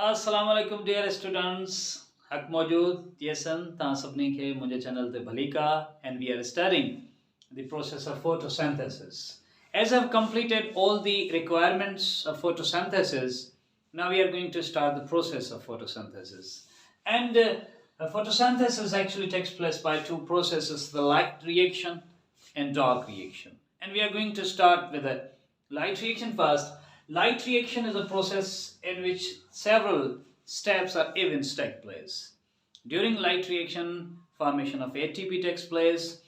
अस्सलाम वालेकुम dear students. हक मौजूद यसन ता सबनी के मुझे चैनल ते भली का and we are studying the process of photosynthesis. As I've completed all the requirements of photosynthesis, now we are going to start the process of photosynthesis. And photosynthesis actually takes place by two processes, the light reaction and dark reaction. And we are going to start with the light reaction first. Light reaction is a process in which several steps or events take place. During light reaction, formation of ATP takes place,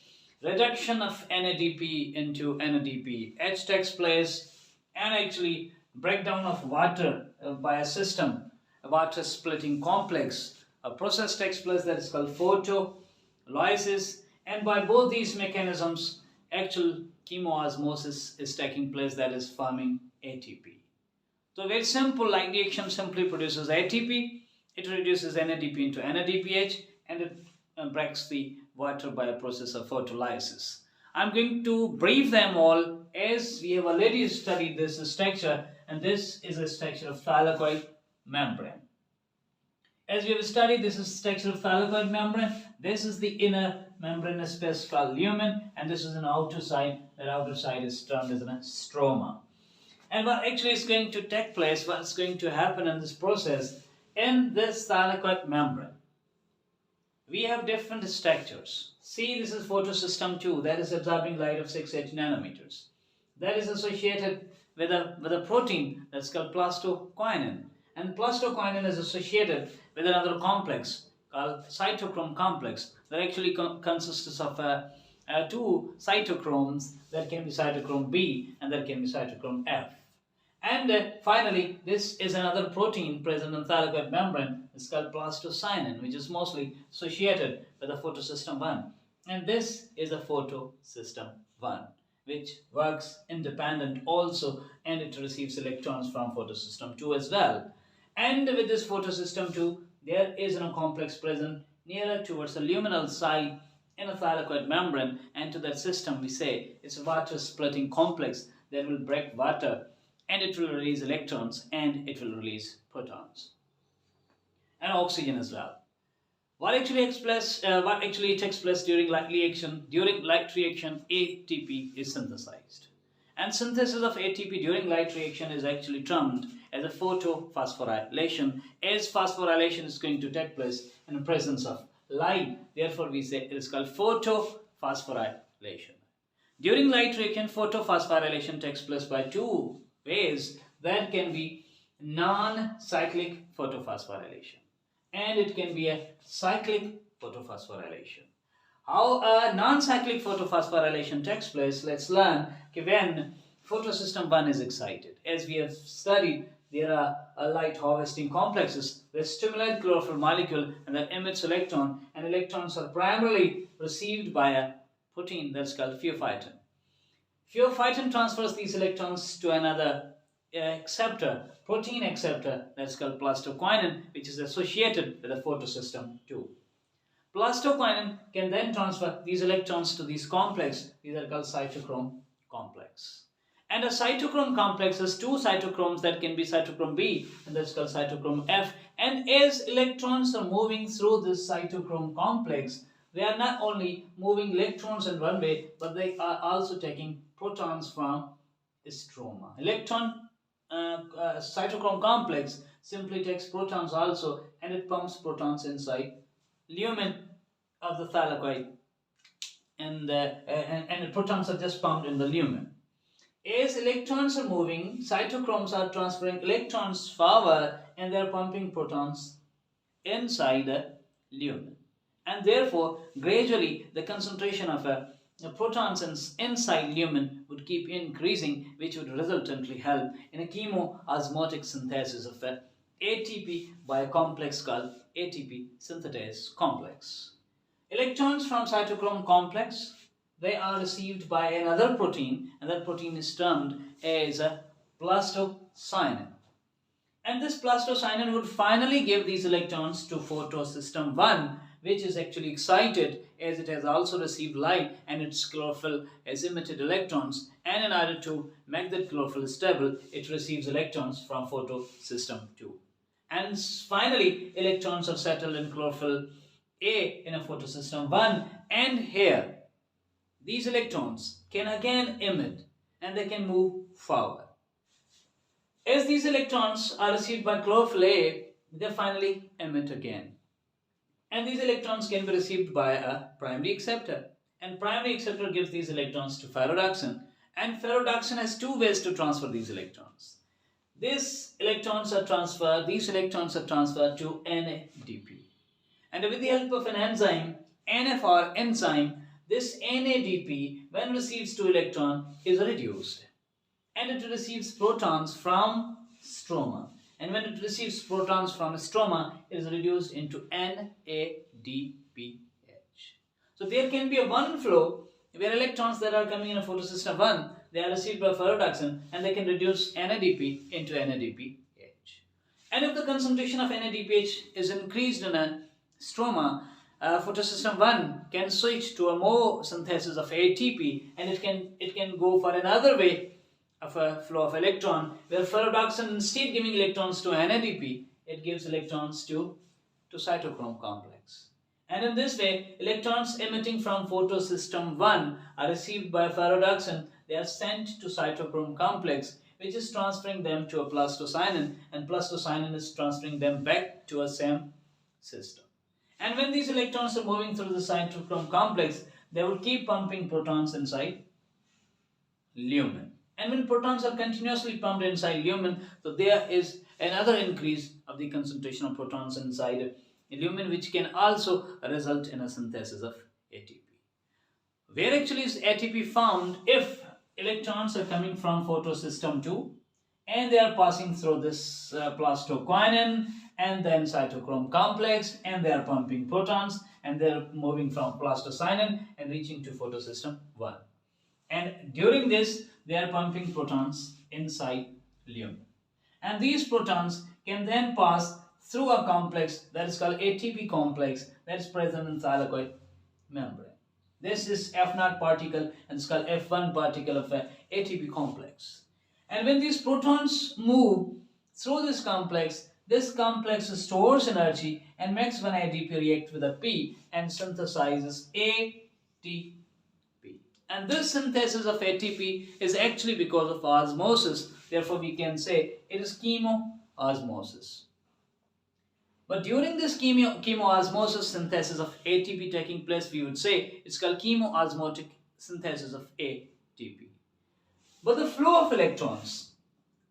reduction of NADP into NADPH takes place, and actually breakdown of water by a system, a water splitting complex. A process takes place that is called photolysis, and by both these mechanisms, actual chemoosmosis is taking place, that is forming ATP. So very simple, light reaction simply produces ATP, it reduces NADP into NADPH, and it breaks the water by a process of photolysis. I'm going to brief them all as we have already studied this structure, and this is a structure of thylakoid membrane. As we have studied, this is structure of thylakoid membrane. This is the inner membranous space called lumen, and this is an outer side. That outer side is termed as a stroma. And what actually is going to take place, what's going to happen in this process, in this thylakoid membrane, we have different structures. See, this is photosystem 2, that is absorbing light of 680 nanometers. That is associated with a protein that's called plastoquinin. And plastoquinin is associated with another complex called cytochrome complex that actually consists of two cytochromes. That can be cytochrome B and that can be cytochrome F. And finally, this is another protein present in thylakoid membrane. It's called plastocyanin, which is mostly associated with the photosystem 1. And this is a photosystem 1, which works independent also, and it receives electrons from photosystem 2 as well. And with this photosystem 2, there is a complex present nearer towards the luminal side in a thylakoid membrane, and to that system we say it's a water splitting complex that will break water, and it will release electrons and it will release protons and oxygen as well. What actually takes place during light reaction? During light reaction, ATP is synthesized, and synthesis of ATP during light reaction is actually termed as a photophosphorylation, as phosphorylation is going to take place in the presence of light. Therefore, we say it is called photophosphorylation. During light reaction, photophosphorylation takes place by two ways. That can be non-cyclic photophosphorylation, and it can be a cyclic photophosphorylation. How a non-cyclic photophosphorylation takes place, let's learn when photosystem 1 is excited. As we have studied, there are light harvesting complexes that stimulate chlorophyll molecule and that emits electron, and electrons are primarily received by a protein that's called pheophytin. Pheophytin transfers these electrons to another acceptor, protein acceptor, that's called plastoquinin, which is associated with the photosystem 2. Plastoquinin can then transfer these electrons to these complex. These are called cytochrome complex. And a cytochrome complex has two cytochromes, that can be cytochrome B and that's called cytochrome F. And as electrons are moving through this cytochrome complex, they are not only moving electrons in one way, but they are also taking protons from the stroma. Cytochrome complex simply takes protons also, and it pumps protons inside lumen of the thylakoid, and the protons are just pumped in the lumen. As electrons are moving, cytochromes are transferring electrons forward, and they are pumping protons inside the lumen. And therefore, gradually the concentration of protons inside lumen would keep increasing, which would resultantly help in a chemiosmotic synthesis of ATP by a complex called ATP synthetase complex. Electrons from cytochrome complex, they are received by another protein, and that protein is termed as a plastocyanin. And this plastocyanin would finally give these electrons to photosystem 1, which is actually excited as it has also received light and its chlorophyll has emitted electrons, and in order to make that chlorophyll stable, it receives electrons from photosystem 2. And finally, electrons are settled in chlorophyll A in a photosystem 1, and here these electrons can again emit and they can move forward. As these electrons are received by chlorophyll A, they finally emit again. And these electrons can be received by a primary acceptor. And primary acceptor gives these electrons to ferredoxin. And ferredoxin has two ways to transfer these electrons. These electrons are transferred to NADP. And with the help of an enzyme, NFR enzyme, this NADP, when receives 2 electrons, is reduced. And it receives protons from stroma. And when it receives protons from stroma, it is reduced into NADPH. So there can be a one flow where electrons that are coming in a photosystem 1, they are received by ferredoxin and they can reduce NADP into NADPH. And if the concentration of NADPH is increased in a stroma, photosystem 1 can switch to a more synthesis of ATP, and it can go for another way of a flow of electron, where ferredoxin, instead giving electrons to NADP, it gives electrons to cytochrome complex. And in this way, electrons emitting from photosystem 1 are received by ferredoxin. They are sent to cytochrome complex, which is transferring them to a plastocyanin, and plastocyanin is transferring them back to a same system. And when these electrons are moving through the cytochrome complex, they will keep pumping protons inside lumen. And when protons are continuously pumped inside lumen, so there is another increase of the concentration of protons inside lumen, which can also result in a synthesis of ATP. Where actually is ATP found? If electrons are coming from photosystem 2 and they are passing through this plastocyanin and then cytochrome complex, and they are pumping protons and they are moving from plastocyanin and reaching to photosystem 1. And during this, they are pumping protons inside lumen. And these protons can then pass through a complex that is called ATP complex that is present in thylakoid membrane. This is F0 particle and it's called F1 particle of a ATP complex. And when these protons move through this complex stores energy and makes one ADP react with a P and synthesizes ATP. And this synthesis of ATP is actually because of osmosis. Therefore, we can say it is chemoosmosis. But during this chemoosmosis synthesis of ATP taking place, we would say it's called chemoosmotic synthesis of ATP. But the flow of electrons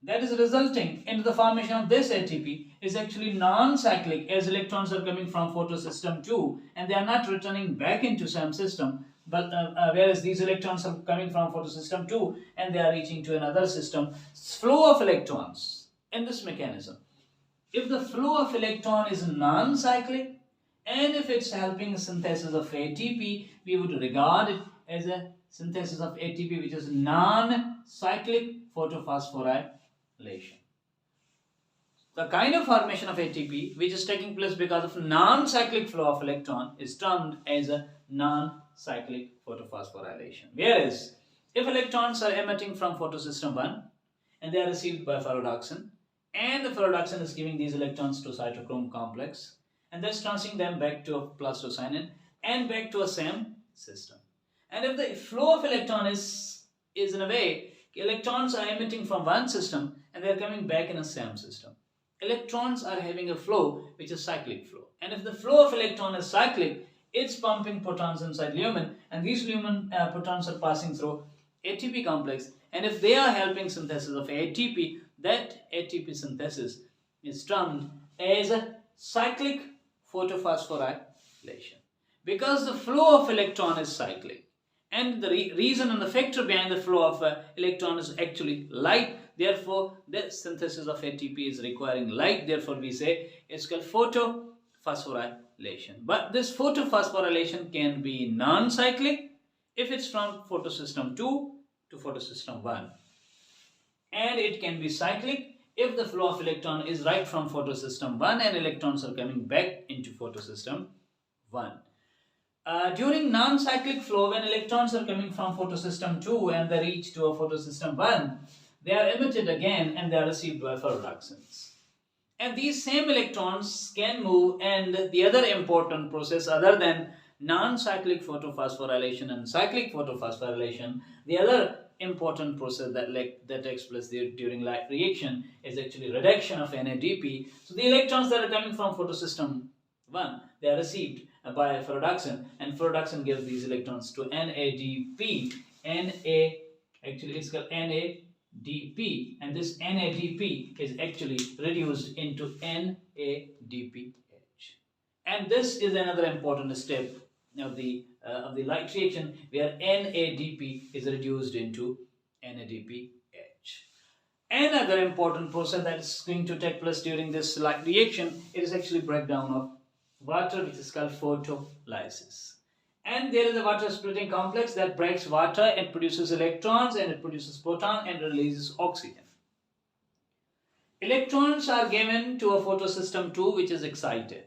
that is resulting into the formation of this ATP is actually non-cyclic, as electrons are coming from photosystem 2 and they are not returning back into same system, but whereas these electrons are coming from photosystem 2 and they are reaching to another system. Flow of electrons in this mechanism, if the flow of electron is non-cyclic and if it's helping synthesis of ATP, we would regard it as a synthesis of ATP which is non-cyclic photophosphorylation. The kind of formation of ATP which is taking place because of non-cyclic flow of electron is termed as a non-cyclic photophosphorylation. Whereas if electrons are emitting from photosystem 1 and they are received by ferredoxin, and the ferredoxin is giving these electrons to cytochrome complex and thus transferring them back to a plastocyanin and back to a same system. And if the flow of electron is in a way, electrons are emitting from one system and they are coming back in a same system. Electrons are having a flow which is cyclic flow. And if the flow of electron is cyclic, it's pumping protons inside lumen, and these lumen protons are passing through ATP complex. And if they are helping synthesis of ATP, that ATP synthesis is termed as a cyclic photophosphorylation. Because the flow of electron is cyclic, and the reason and the factor behind the flow of electron is actually light. Therefore, the synthesis of ATP is requiring light. Therefore, we say it's called photophosphorylation. But this photophosphorylation can be non-cyclic if it's from photosystem 2 to photosystem 1. And it can be cyclic if the flow of electron is right from photosystem 1 and electrons are coming back into photosystem 1. During non-cyclic flow, when electrons are coming from photosystem 2 and they reach to a photosystem 1, they are emitted again and they are received by ferredoxins. And these same electrons can move, and the other important process other than non-cyclic photophosphorylation and cyclic photophosphorylation, the other important process that takes place during light reaction is actually reduction of NADP. So the electrons that are coming from photosystem 1, they are received by reduction, and reduction gives these electrons to NADP. Actually it's called NADP, and this NADP is actually reduced into NADPH. And this is another important step of the light reaction, where NADP is reduced into NADPH. Another important process that is going to take place during this light reaction, it is actually breakdown of water, which is called photolysis. And there is a water splitting complex that breaks water and produces electrons, and it produces proton and releases oxygen. Electrons are given to a photosystem 2, which is excited.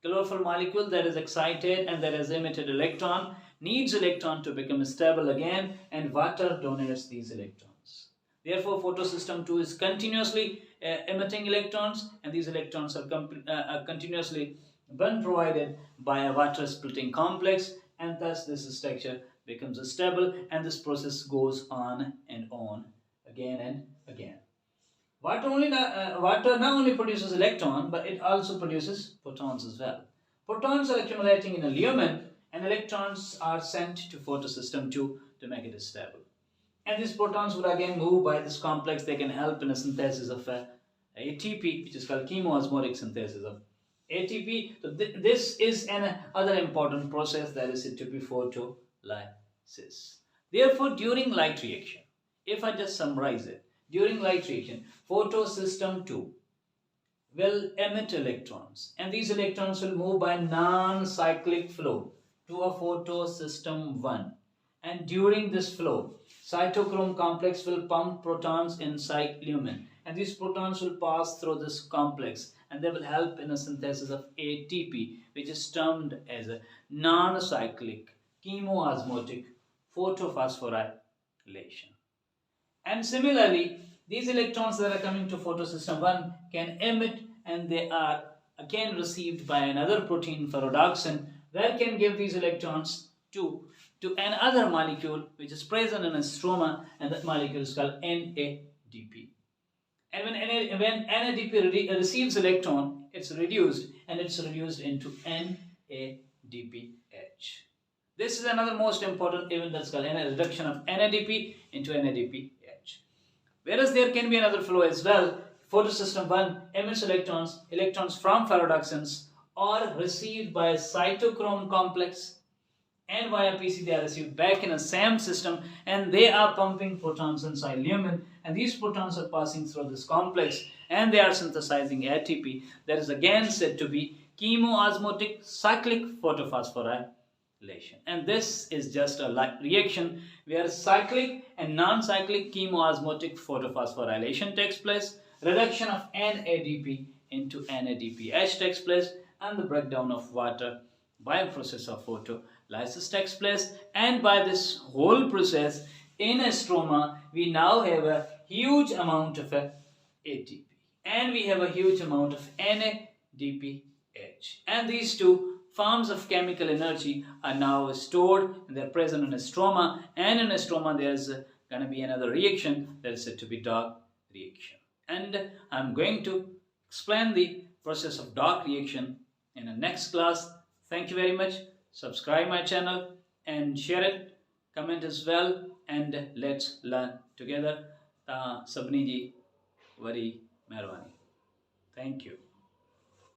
Chlorophyll molecule that is excited and that has emitted electron needs electron to become stable again, and water donates these electrons. Therefore, photosystem 2 is continuously emitting electrons, and these electrons are continuously been provided by a water splitting complex, and thus this structure becomes stable, and this process goes on and on again and again. Water not only produces electron, but it also produces protons as well. Protons are accumulating in a lumen, and electrons are sent to photosystem 2 to make it stable. And these protons will again move by this complex. They can help in the synthesis of ATP, which is called chemiosmotic synthesis of ATP. So this is another important process that is said to be photolysis. Therefore, during light reaction, if I just summarize it, during light reaction, photosystem 2 will emit electrons, and these electrons will move by non-cyclic flow to a photosystem 1. And during this flow, cytochrome complex will pump protons inside lumen, and these protons will pass through this complex, and they will help in the synthesis of ATP, which is termed as a non-cyclic chemoosmotic photophosphorylation. And similarly, these electrons that are coming to photosystem 1 can emit, and they are again received by another protein for reduction, that can give these electrons to another molecule which is present in a stroma, and that molecule is called NADP. And when NADP receives electron, it's reduced, and it's reduced into NADPH. This is another most important event, that's called reduction of NADP into NADPH. Whereas there can be another flow as well. Photosystem 1 emits electrons from reductions are received by a cytochrome complex, and via PC they are received back in a SAM system, and they are pumping protons inside lumen, and these protons are passing through this complex, and they are synthesizing ATP, that is again said to be chemoosmotic cyclic photophosphorylation. And this is just a light reaction where cyclic and non-cyclic chemoosmotic photophosphorylation takes place, reduction of NADP into NADPH takes place, and the breakdown of water by a process of photolysis takes place. And by this whole process, in a stroma, we now have a huge amount of ATP, and we have a huge amount of NADPH, and these two forms of chemical energy are now stored, and they're present in a stroma, and in a stroma there's going to be another reaction that is said to be dark reaction. And I'm going to explain the process of dark reaction in the next class. Thank you very much. Subscribe my channel and share it, comment as well, and let's learn together. Sabni ji, very mehrwani. Thank you.